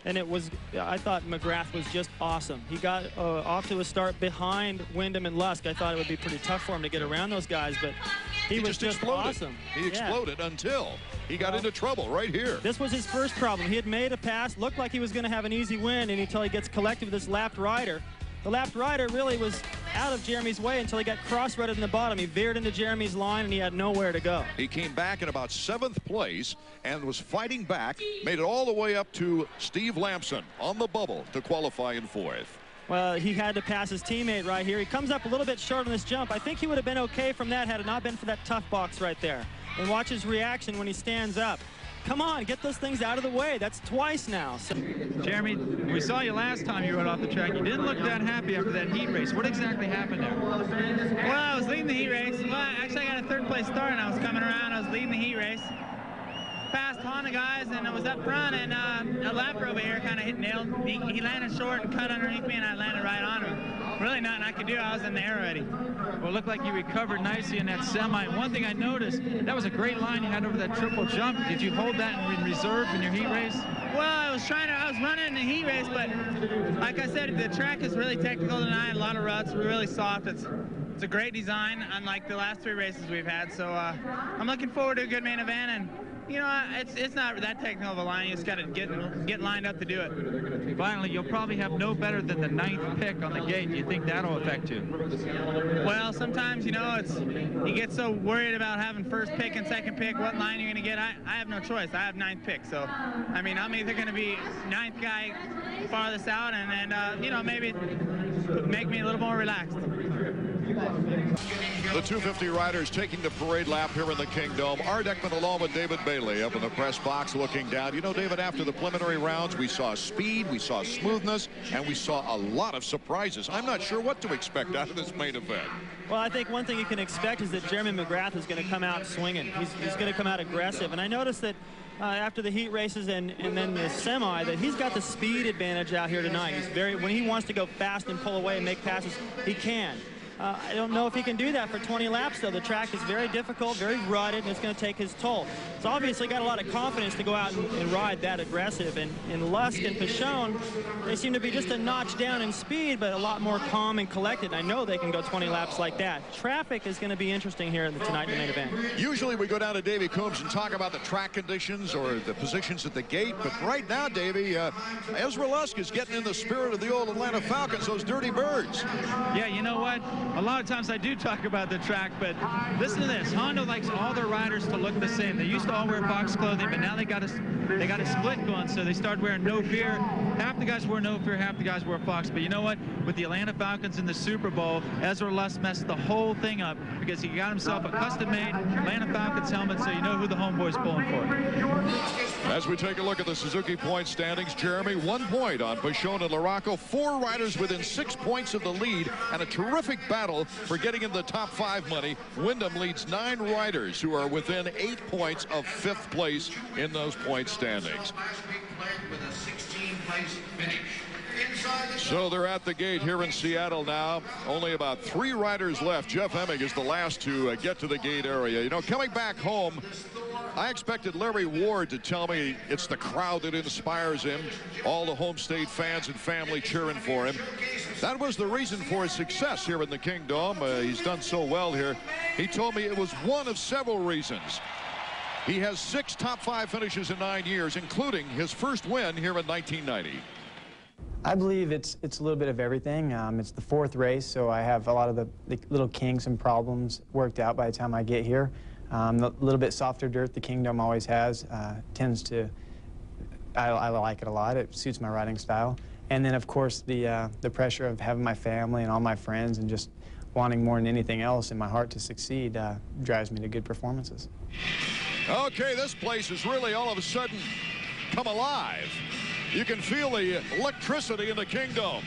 And I thought McGrath was just awesome. He got off to a start behind Wyndham and Lusk. I thought it would be pretty tough for him to get around those guys, but he was just awesome. He exploded until he got into trouble right here. This was his first problem. He had made a pass, looked like he was going to have an easy win, and until he gets collected with this lapped rider. The lapped rider really was out of Jeremy's way until he got cross-rutted in the bottom. He veered into Jeremy's line, and he had nowhere to go. He came back in about 7th place and was fighting back, made it all the way up to Steve Lamson on the bubble to qualify in 4th. Well, he had to pass his teammate right here. He comes up a little bit short on this jump. I think he would have been okay from that had it not been for that tough box right there. And watch his reaction when he stands up. Come on, get those things out of the way. That's twice now. Jeremy, we saw you last time you rode off the track. You didn't look that happy after that heat race. What exactly happened there? Well, I was leading the heat race. Well, actually, I got a 3rd place start, and I was coming around. I was leading the heat race. Passed Honda guys, and I was up front, and a lapper over here kind of nailed. He landed short and cut underneath me, and I landed right on him. Really nothing I could do. I was in the air already. Well, it looked like you recovered nicely in that semi. One thing I noticed, that was a great line you had over that triple jump. Did you hold that in reserve in your heat race? Well, I was running in the heat race, but like I said, the track is really technical tonight. A lot of ruts, really soft. It's a great design, unlike the last 3 races we've had. So I'm looking forward to a good main event, and you know, it's not that technical of a line. You just got to get lined up to do it. Finally, you'll probably have no better than the 9th pick on the gate. Do you think that'll affect you? Well, sometimes, you know, you get so worried about having 1st pick and 2nd pick, what line you're going to get. I have no choice. I have 9th pick. So, I mean, I'm either going to be 9th guy farthest out and you know, maybe make me a little more relaxed. The 250 riders taking the parade lap here in the Kingdome. Art Ekman along with David Bailey up in the press box looking down. You know, David, after the preliminary rounds, we saw speed, we saw smoothness, and we saw a lot of surprises. I'm not sure what to expect out of this main event. Well, I think one thing you can expect is that Jeremy McGrath is going to come out swinging. He's going to come out aggressive. And I noticed that after the heat races and then the semi, that he's got the speed advantage out here tonight. When he wants to go fast and pull away and make passes, he can. I don't know if he can do that for 20 laps, though. The track is very difficult, very rutted, and it's going to take his toll. It's obviously got a lot of confidence to go out and ride that aggressive. And in Lusk and Pichon, they seem to be just a notch down in speed, but a lot more calm and collected. And I know they can go 20 laps like that. Traffic is going to be interesting here tonight in the main event. Usually we go down to Davey Coombs and talk about the track conditions or the positions at the gate, but right now, Davey, Ezra Lusk is getting in the spirit of the old Atlanta Falcons, those dirty birds. Yeah, you know what? A lot of times I do talk about the track, but listen to this. Honda likes all their riders to look the same. They used to all wear box clothing, but now they got a split going, so they started wearing No Fear. Half the guys wear No Fear, half the guys wear Fox. But you know what? With the Atlanta Falcons in the Super Bowl, Ezra Lusk messed the whole thing up because he got himself a custom-made Atlanta Falcons helmet, so you know who the homeboy's pulling for. As we take a look at the Suzuki point standings, Jeremy, 1 point on Pichon and Larocco. 4 riders within 6 points of the lead, and a terrific battle for getting in the top 5 money. Wyndham leads 9 riders who are within 8 points of 5th place in those point standings. So they're at the gate here in Seattle now. Only about 3 riders left. Jeff Hemming is the last to get to the gate area. You know, coming back home, I expected Larry Ward to tell me it's the crowd that inspires him, all the home state fans and family cheering for him. That was the reason for his success here in the Kingdome. He's done so well here. He told me it was one of several reasons. He has 6 top 5 finishes in 9 years, including his first win here in 1990. I believe it's a little bit of everything. It's the 4th race, so I have a lot of the little kinks and problems worked out by the time I get here. A little bit softer dirt the Kingdome always has tends to, I like it a lot. It suits my riding style. And then, of course, the pressure of having my family and all my friends and just wanting more than anything else in my heart to succeed drives me to good performances. Okay, this place has really all of a sudden come alive. You can feel the electricity in the Kingdome.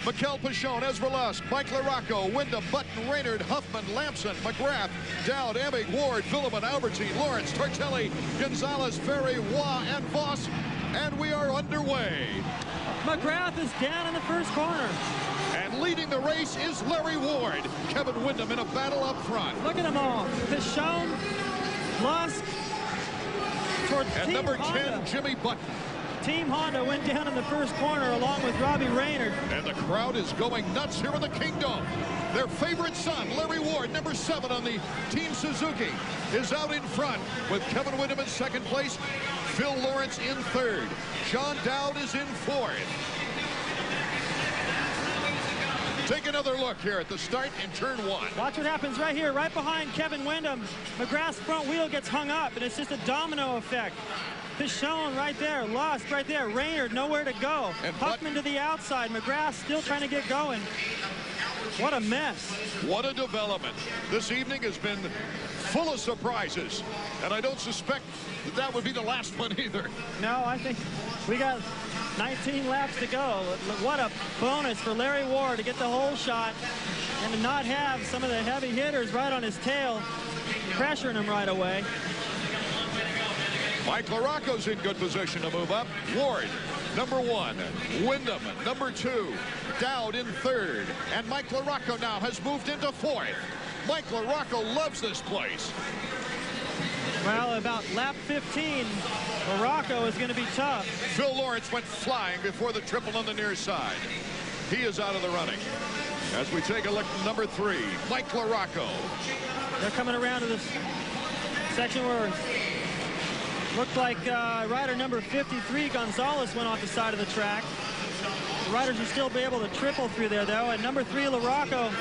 Mikel Pichon, Ezra Lusk, Mike Larocco, Wyndham, Button, Raynard, Huffman, Lamson, McGrath, Dowd, Emig, Ward, Villeman, Albertine, Lawrence, Tortelli, Gonzalez, Ferry, Waugh, and Voss. And we are underway. McGrath is down in the first corner. And leading the race is Larry Ward. Kevin Wyndham in a battle up front. Look at them all. Pichon, Lusk, and number 10, Jimmy Button. Team Honda went down in the first corner along with Robbie Raynard. And the crowd is going nuts here in the Kingdom. Their favorite son, Larry Ward, number 7 on the Team Suzuki, is out in front with Kevin Windham in second place, Phil Lawrence in third. John Dowd is in fourth. Take another look here at the start in turn 1. Watch what happens right here, right behind Kevin Windham. McGrath's front wheel gets hung up, and it's just a domino effect. Pichon right there, Lusk right there, Raynard nowhere to go. And Huffman to the outside, McGrath still trying to get going. What a mess. What a development. This evening has been full of surprises, and I don't suspect that would be the last one either. No, I think we got 19 laps to go. What a bonus for Larry Ward to get the whole shot and to not have some of the heavy hitters right on his tail, pressuring him right away. Mike LaRocco's in good position to move up. Ward, number 1. Windham, number 2. Dowd in third. And Mike LaRocco now has moved into 4th. Mike LaRocco loves this place. Well, about lap 15, LaRocco is going to be tough. Phil Lawrence went flying before the triple on the near side. He is out of the running. As we take a look at number 3, Mike LaRocco. They're coming around to this section where looked like rider number 53, Gonzalez, went off the side of the track. The riders will still be able to triple through there, though. And number 3, LaRocco,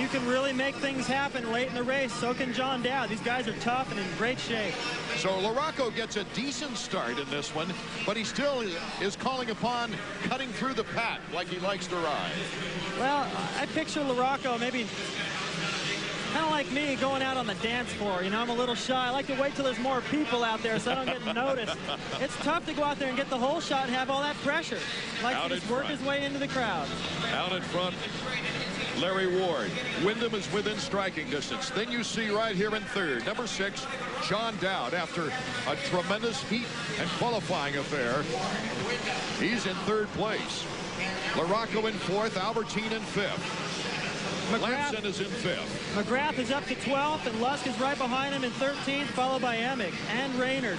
you can really make things happen late in the race. So can John Dowd. These guys are tough and in great shape. So LaRocco gets a decent start in this one, but he still is calling upon cutting through the pack like he likes to ride. Well, I picture LaRocco maybe kind of like me going out on the dance floor. You know, I'm a little shy. I like to wait till there's more people out there so I don't get noticed. It's tough to go out there and get the whole shot and have all that pressure. Like to just work his way into the crowd. Out in front, Larry Ward. Windham is within striking distance. Then you see right here in third, number 6, John Dowd. After a tremendous heat and qualifying affair, he's in third place. LaRocco in 4th, Albertine in 5th. Lamson is in 5th. McGrath is up to 12th, and Lusk is right behind him in 13th, followed by Emig and Raynard.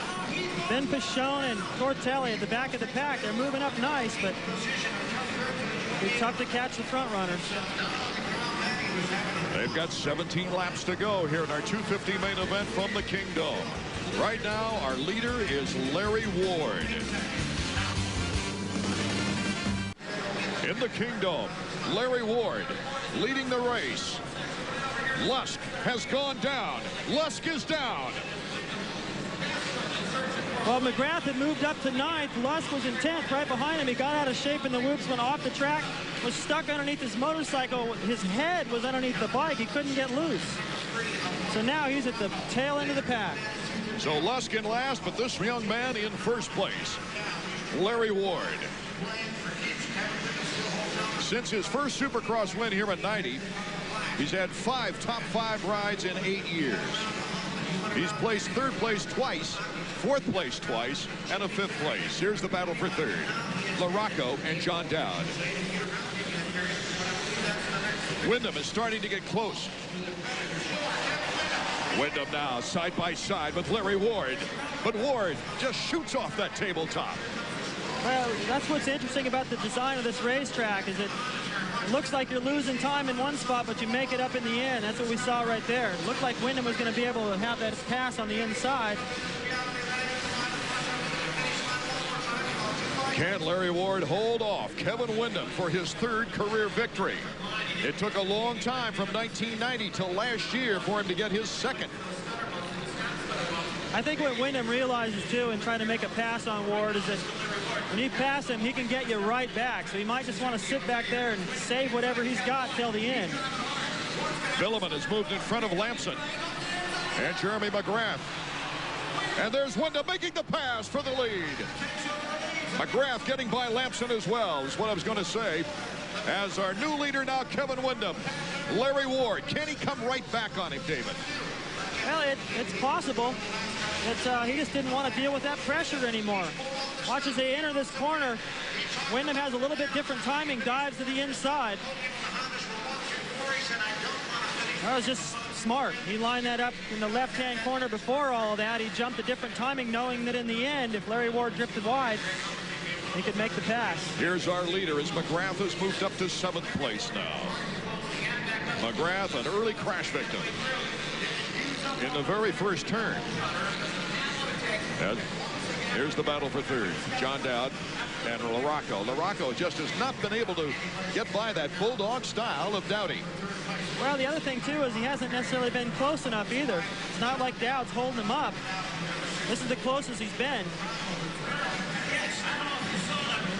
Then Pichon and Tortelli at the back of the pack. They're moving up nice, but it's tough to catch the front runners. They've got 17 laps to go here in our 250 main event from the Kingdom. Right now, our leader is Larry Ward. In the Kingdom, Larry Ward leading the race. Lusk has gone down. Lusk is down. Well, McGrath had moved up to 9th. Lusk was in 10th, right behind him. He got out of shape in the whoops, went off the track, was stuck underneath his motorcycle. His head was underneath the bike. He couldn't get loose. So now he's at the tail end of the pack. So Lusk in last, but this young man in first place, Larry Ward. Since his first Supercross win here in '90, he's had 5 top 5 rides in 8 years. He's placed 3rd place twice, 4th place twice, and a 5th place. Here's the battle for 3rd. LaRocco and John Dowd. Windham is starting to get close. Windham now side by side with Larry Ward. But Ward just shoots off that tabletop. Well, that's what's interesting about the design of this racetrack is it looks like you're losing time in one spot, but you make it up in the end. That's what we saw right there. It looked like Windham was going to be able to have that pass on the inside. Can Larry Ward hold off Kevin Windham for his 3rd career victory? It took a long time from 1990 till last year for him to get his 2nd. I think what Windham realizes, too, in trying to make a pass on Ward is that when you pass him, he can get you right back. So he might just want to sit back there and save whatever he's got till the end. Billiman has moved in front of Lamson and Jeremy McGrath. And there's Windham making the pass for the lead. McGrath getting by Lamson as well is what I was going to say. As our new leader now, Kevin Windham. Larry Ward, can he come right back on him, David? Well, it's possible. He just didn't want to deal with that pressure anymore. Watch as they enter this corner. Windham has a little bit different timing, dives to the inside. That was just smart. He lined that up in the left-hand corner before all of that. He jumped a different timing, knowing that in the end, if Larry Ward drifted wide, he could make the pass. Here's our leader as McGrath has moved up to 7th place now. McGrath, an early crash victim in the very first turn. And here's the battle for 3rd. John Dowd and LaRocco. LaRocco just has not been able to get by that bulldog style of Dowdy. Well, the other thing, too, is he hasn't necessarily been close enough either. It's not like Dowd's holding him up. This is the closest he's been.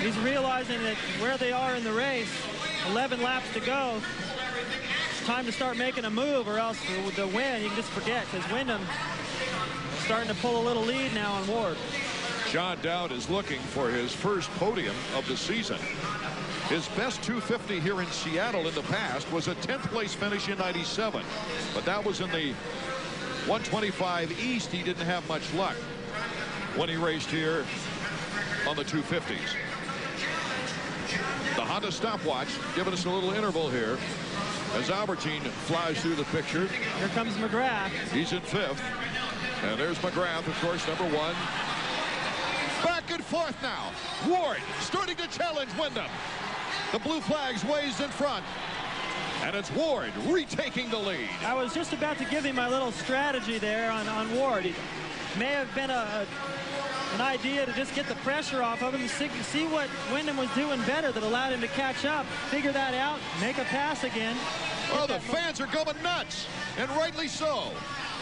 He's realizing that where they are in the race, 11 laps to go, it's time to start making a move, or else the win, you can just forget, because Wyndham is starting to pull a little lead now on Ward. John Dowd is looking for his first podium of the season. His best 250 here in Seattle in the past was a 10th place finish in '97, but that was in the 125 East. He didn't have much luck when he raced here on the 250s. The Honda stopwatch giving us a little interval here as Albertine flies through the picture. Here comes McGrath. He's in 5th. And there's McGrath, of course, number 1. Back and forth now. Ward starting to challenge Wyndham. The blue flags waves in front. And it's Ward retaking the lead. I was just about to give him my little strategy there on Ward. It may have been an idea to just get the pressure off of him, see what Wyndham was doing better that allowed him to catch up, figure that out, make a pass again. Well, the fans are going nuts, and rightly so.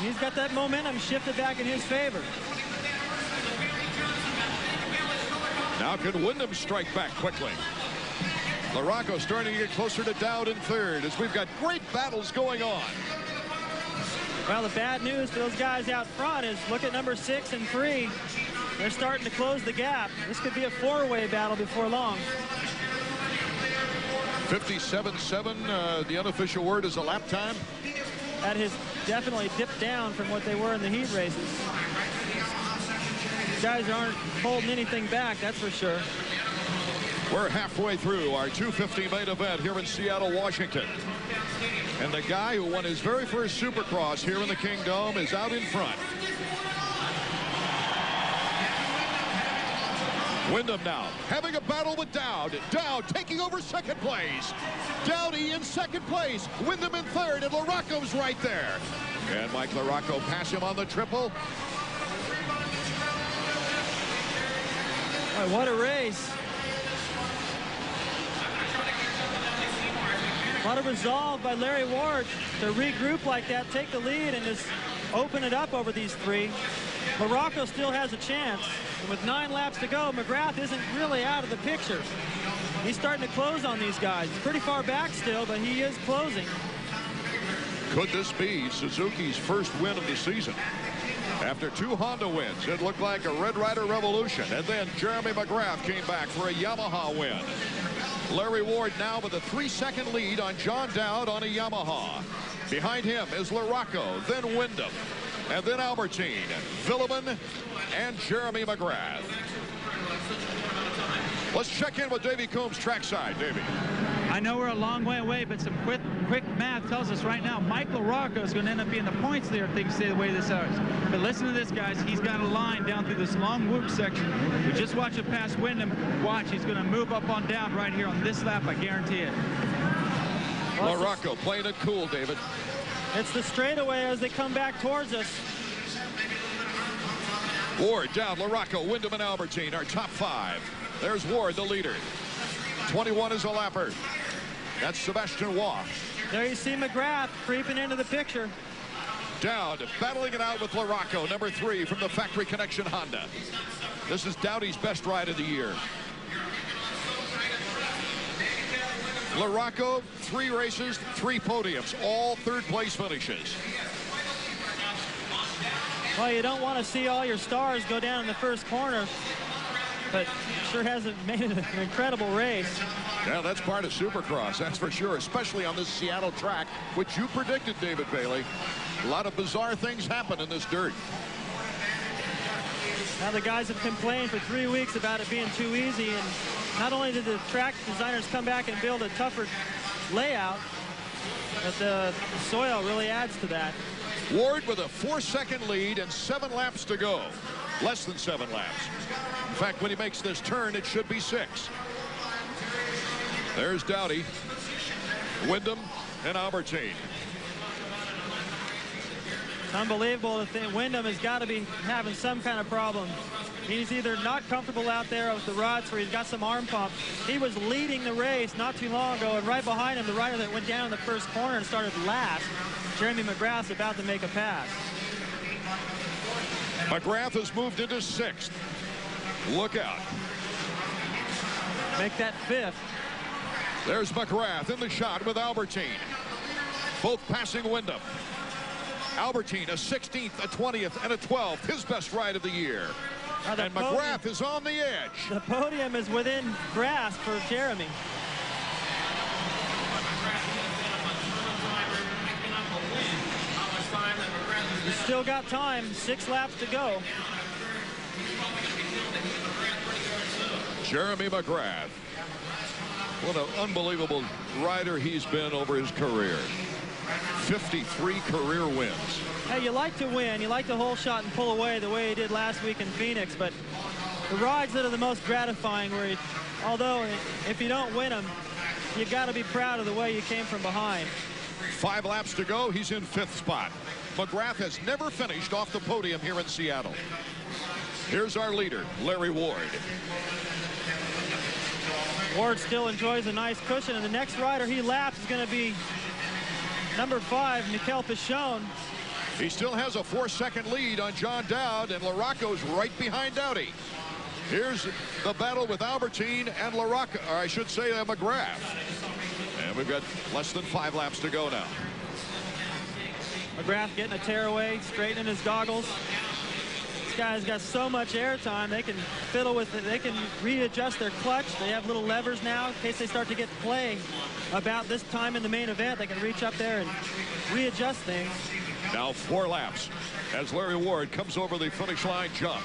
He's got that momentum shifted back in his favor. Now can Wyndham strike back quickly? LaRocco starting to get closer to Dowd in 3rd as we've got great battles going on. Well, the bad news for those guys out front is look at number 6 and 3. They're starting to close the gap. This could be a 4-way battle before long. 57.7, the unofficial word is a lap time. That has definitely dipped down from what they were in the heat races. These guys aren't holding anything back, that's for sure. We're halfway through our 250 main event here in Seattle, Washington. And the guy who won his very first Supercross here in the Kingdome is out in front. Wyndham now having a battle with Dowd. Dowd taking over 2nd place. Dowdy in 2nd place. Wyndham in 3rd, and LaRocco's right there. And Mike LaRocco pass him on the triple. Boy, what a race. A lot of resolve by Larry Ward to regroup like that, take the lead, and just open it up over these 3. LaRocco still has a chance. And with 9 laps to go, McGrath isn't really out of the picture. He's starting to close on these guys. He's pretty far back still, but he is closing. Could this be Suzuki's first win of the season? After 2 Honda wins, it looked like a Red Rider revolution. And then Jeremy McGrath came back for a Yamaha win. Larry Ward now with a 3-second lead on John Dowd on a Yamaha. Behind him is LaRocco, then Wyndham, and then Albertine, Villeman, and Jeremy McGrath. Let's check in with Davey Coombs trackside. Davey. I know we're a long way away, but some quick math tells us right now Mike LaRocco is going to end up being the points leader if things stay the way this is. But listen to this, guys. He's got a line down through this long whoop section. We just watched it past Wyndham. Watch, he's going to move up on down right here on this lap. I guarantee it. LaRocco playing it cool, David. It's the straightaway as they come back towards us. Ward, Dowd, LaRocco, Wyndham, and Albertine are top 5. There's Ward, the leader. 21 is a lapper. That's Sebastian Waugh. There you see McGrath creeping into the picture. Dowd battling it out with LaRocco, number 3 from the Factory Connection Honda. This is Dowdy's best ride of the year. LaRocco, 3 races, 3 podiums, all 3rd place finishes. Well, you don't want to see all your stars go down in the first corner, but sure hasn't made it an incredible race. Yeah, that's part of Supercross, that's for sure, especially on this Seattle track, which you predicted, David Bailey. A lot of bizarre things happen in this dirt. Now the guys have complained for 3 weeks about it being too easy, and not only did the track designers come back and build a tougher layout, but the soil really adds to that. Ward with a 4-second lead and 7 laps to go. Less than 7 laps. In fact, when he makes this turn, it should be 6. There's Dowdy, Wyndham, and Albertine. It's unbelievable to think Wyndham has got to be having some kind of problem. He's either not comfortable out there with the ruts or he's got some arm pump. He was leading the race not too long ago, and right behind him, the rider that went down in the first corner and started last, Jeremy McGrath's about to make a pass. McGrath has moved into 6th. Look out. Make that 5th. There's McGrath in the shot with Albertine. Both passing Wyndham. Albertine a 16th, a 20th, and a 12th. His best ride of the year. And McGrath is on the edge. The podium is within grasp for Jeremy. He's still got time. 6 laps to go. Jeremy McGrath. What an unbelievable rider he's been over his career. 53 career wins. Hey, you like to win. You like to hole shot and pull away the way he did last week in Phoenix, but the rides that are the most gratifying where although if you don't win them, you got to be proud of the way you came from behind. 5 laps to go. He's in 5th spot. McGrath has never finished off the podium here in Seattle. Here's our leader, Larry Ward. Ward still enjoys a nice cushion, and the next rider he laps is going to be number 5, Mikel Pichon. He still has a 4-second lead on John Dowd, and LaRocco's right behind Dowdy. Here's the battle with Albertine and LaRocco, or I should say McGrath. And we've got less than 5 laps to go now. McGrath getting a tearaway, straightening his goggles. This guy's got so much air time, they can fiddle with it. They can readjust their clutch. They have little levers now in case they start to get play about this time in the main event. They can reach up there and readjust things. Now 4 laps as Larry Ward comes over the finish line jump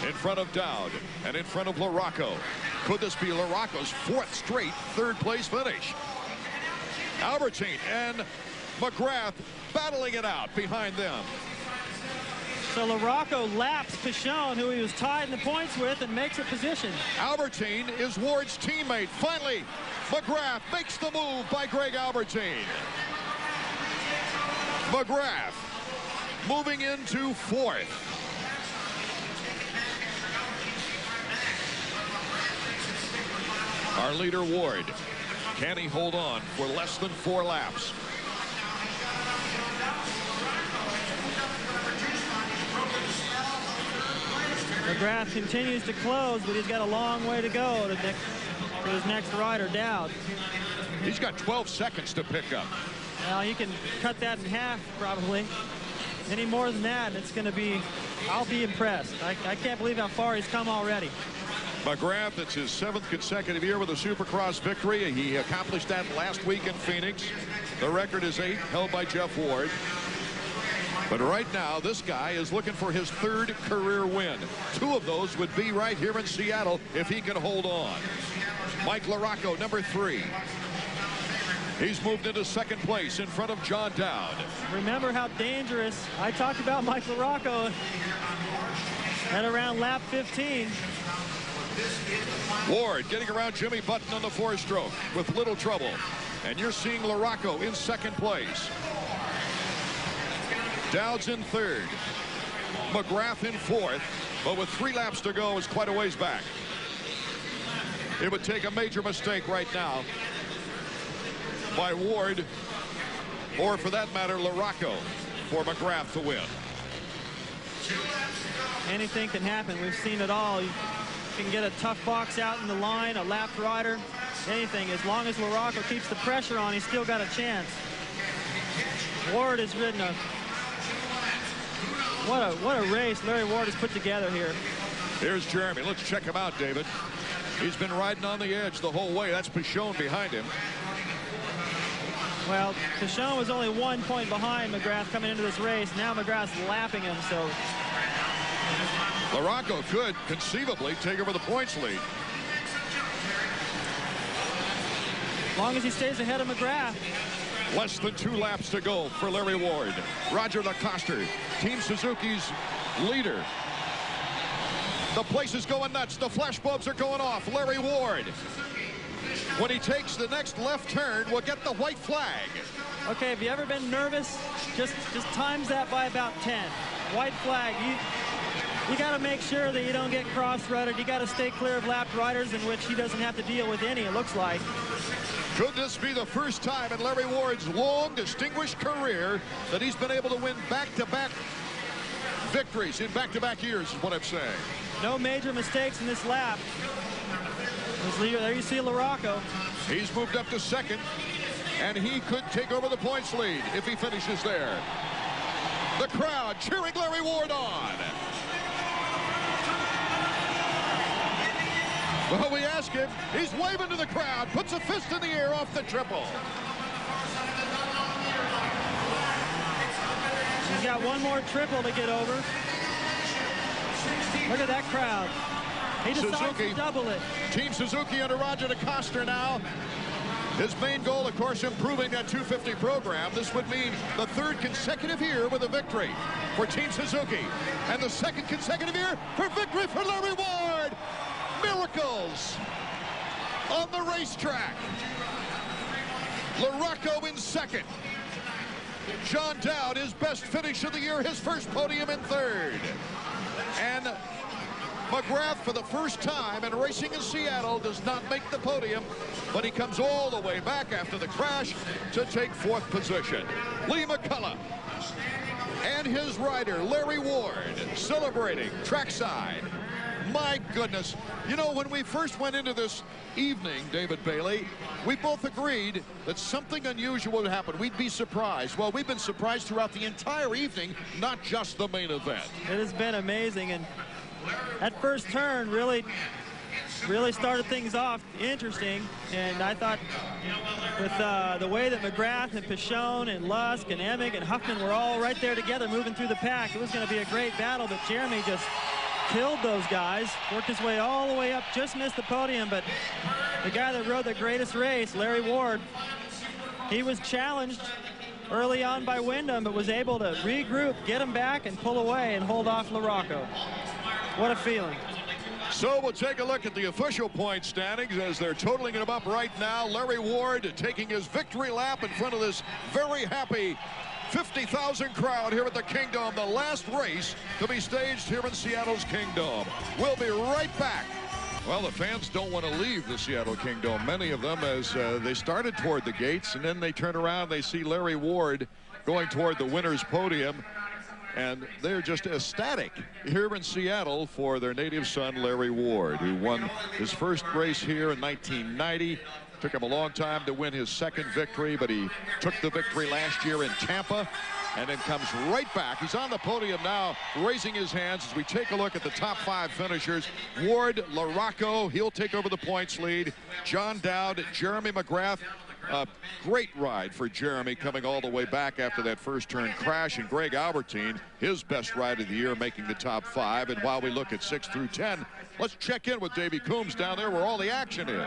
in front of Dowd and in front of LaRocco. Could this be LaRocco's 4th straight 3rd place finish? Albertine and McGrath battling it out behind them. So LaRocco laps Pichon, who he was tied in the points with, and makes a position. Albertine is Ward's teammate. Finally, McGrath makes the move by Greg Albertine. McGrath moving into 4th. Our leader, Ward. Can he hold on for less than 4 laps? McGrath continues to close, but he's got a long way to go to his next rider, Dowd. He's got 12 seconds to pick up. Well, he can cut that in half, probably. Any more than that, it's going to be, I'll be impressed. I can't believe how far he's come already. McGrath, it's his 7th consecutive year with a Supercross victory. He accomplished that last week in Phoenix. The record is 8, held by Jeff Ward. But right now, this guy is looking for his 3rd career win. 2 of those would be right here in Seattle if he can hold on. Mike LaRocco, number 3. He's moved into 2nd place in front of John Dowd. Remember how dangerous, I talked about Mike LaRocco at around lap 15. Ward getting around Jimmy Button on the 4-stroke with little trouble. And you're seeing LaRocco in 2nd place. Dowd's in 3rd. McGrath in 4th. But with 3 laps to go, is quite a ways back. It would take a major mistake right now by Ward, or for that matter, LaRocco, for McGrath to win. Anything can happen. We've seen it all. You can get a tough box out in the line, a lap rider, anything. As long as LaRocco keeps the pressure on, he's still got a chance. Ward has ridden a what a race Larry Ward has put together here. Here's Jeremy. Let's check him out, David. He's been riding on the edge the whole way. That's Pichon behind him. Well, Pichon was only 1 point behind McGrath coming into this race. Now McGrath's lapping him, so LaRocco could conceivably take over the points lead. as long as he stays ahead of McGrath. Less than 2 laps to go for Larry Ward. Roger LaCoster, Team Suzuki's leader. The place is going nuts. The flash bulbs are going off. Larry Ward, when he takes the next left turn, will get the white flag. Okay, have you ever been nervous? Just times that by about 10. White flag. You got to make sure that you don't get cross-rutted. You got to stay clear of lapped riders, in which he doesn't have to deal with any, it looks like. Could this be the first time in Larry Ward's long, distinguished career that he's been able to win back-to-back victories in back-to-back years, is what I'm saying. No major mistakes in this lap. There you see LaRocco. He's moved up to second, and he could take over the points lead if he finishes there. The crowd cheering Larry Ward on. Well, we ask him. He's waving to the crowd, puts a fist in the air off the triple. He's got one more triple to get over. Look at that crowd. He decides to double it. Team Suzuki under Roger DeCoster now. His main goal, of course, improving that 250 program. This would mean the third consecutive year with a victory for Team Suzuki. And the second consecutive year for victory for Larry Ward. Miracles on the racetrack. LaRocco in second. John Dowd, his best finish of the year, his first podium in third. And McGrath, for the first time in racing in Seattle, does not make the podium, but he comes all the way back after the crash to take fourth position. Lee McCullough and his rider, Larry Ward, celebrating trackside. My goodness. You know, when we first went into this evening, David Bailey, we both agreed that something unusual would happen. We'd be surprised. Well, we've been surprised throughout the entire evening, not just the main event. It has been amazing, and that first turn really started things off interesting. And I thought with the way that McGrath and Pichon and Lusk and Emig and Huffman were all right there together moving through the pack, it was going to be a great battle, but Jeremy just killed those guys, worked his way all the way up, just missed the podium. But the guy that rode the greatest race, Larry Ward, he was challenged early on by Wyndham, but was able to regroup, get him back, and pull away and hold off LaRocco. What a feeling. So we'll take a look at the official point standings as they're totaling them up right now. Larry Ward taking his victory lap in front of this very happy 50,000 crowd here at the Kingdome, the last race to be staged here in Seattle's Kingdome. We'll be right back. Well, the fans don't want to leave the Seattle Kingdome, many of them, as they started toward the gates, and then they turn around, they see Larry Ward going toward the winner's podium, and they're just ecstatic here in Seattle for their native son, Larry Ward, who won his first race here in 1990. Took him a long time to win his second victory, but he took the victory last year in Tampa and then comes right back. He's on the podium now, raising his hands as we take a look at the top 5 finishers. Ward, LaRocco, he'll take over the points lead. John Dowd, Jeremy McGrath. A great ride for Jeremy, coming all the way back after that first turn crash. And Greg Albertine, his best ride of the year, making the top 5. And while we look at 6 through 10, let's check in with Davey Coombs down there where all the action is.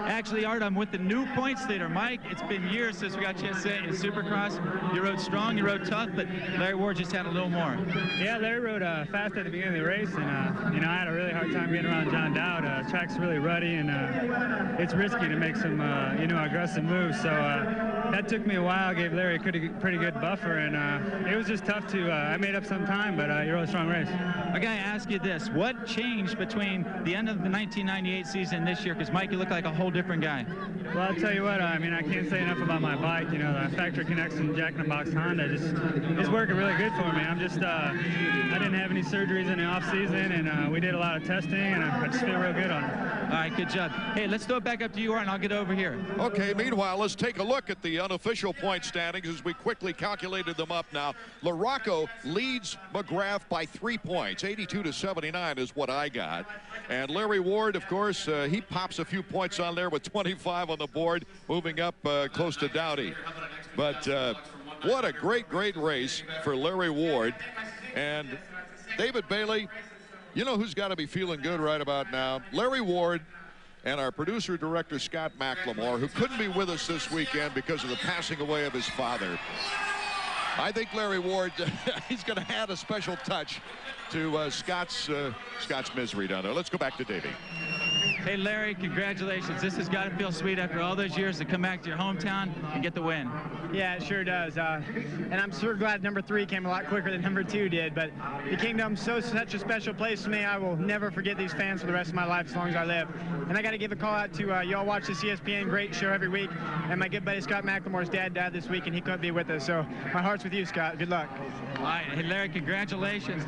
Actually, Art, I'm with the new points leader, Mike. It's been years since we got you to say in Supercross. You rode strong, you rode tough, but Larry Ward just had a little more. Yeah, Larry rode fast at the beginning of the race, and you know, I had a really hard time getting around John Dowd. Track's really ruddy, and it's risky to make some you know, aggressive moves. So that took me a while. Gave Larry a pretty good buffer, and it was just tough to. I made up some time, but you rode a strong race. I gotta ask you this: what changed between the end of the 1998 season and this year? Because Mike, you look like a whole different guy. Well, I'll tell you what. I mean, I can't say enough about my bike. You know, the factory connection Jack in the Box Honda is working really good for me. I'm just. I didn't have any surgeries in the off season, and we did a lot of testing, and I just feel real good on it. All right, good job. Hey, let's throw it back up to you, Art, and I'll get over here. Okay, meanwhile, let's take a look at the unofficial point standings as we quickly calculated them up now. LaRocco leads McGrath by 3 points. 82 to 79 is what I got. And Larry Ward, of course, he pops a few points on there with 25 on the board, moving up close to Dowdy. But what a great race for Larry Ward. And David Bailey, you know who's got to be feeling good right about now? Larry Ward and our producer-director, Scott McLemore, who couldn't be with us this weekend because of the passing away of his father. I think Larry Ward, he's going to add a special touch to Scott's misery down there. Let's go back to Davey. Hey, Larry, congratulations. This has got to feel sweet after all those years to come back to your hometown and get the win. Yeah, it sure does. And I'm sure glad number 3 came a lot quicker than number 2 did. But the Kingdom's such a special place to me. I will never forget these fans for the rest of my life as long as I live. And I got to give a call out to y'all watch this ESPN great show every week. And my good buddy Scott McLemore's dad died this week, and he couldn't be with us. So my heart's with you, Scott. Good luck. All right. Hey, Larry, congratulations.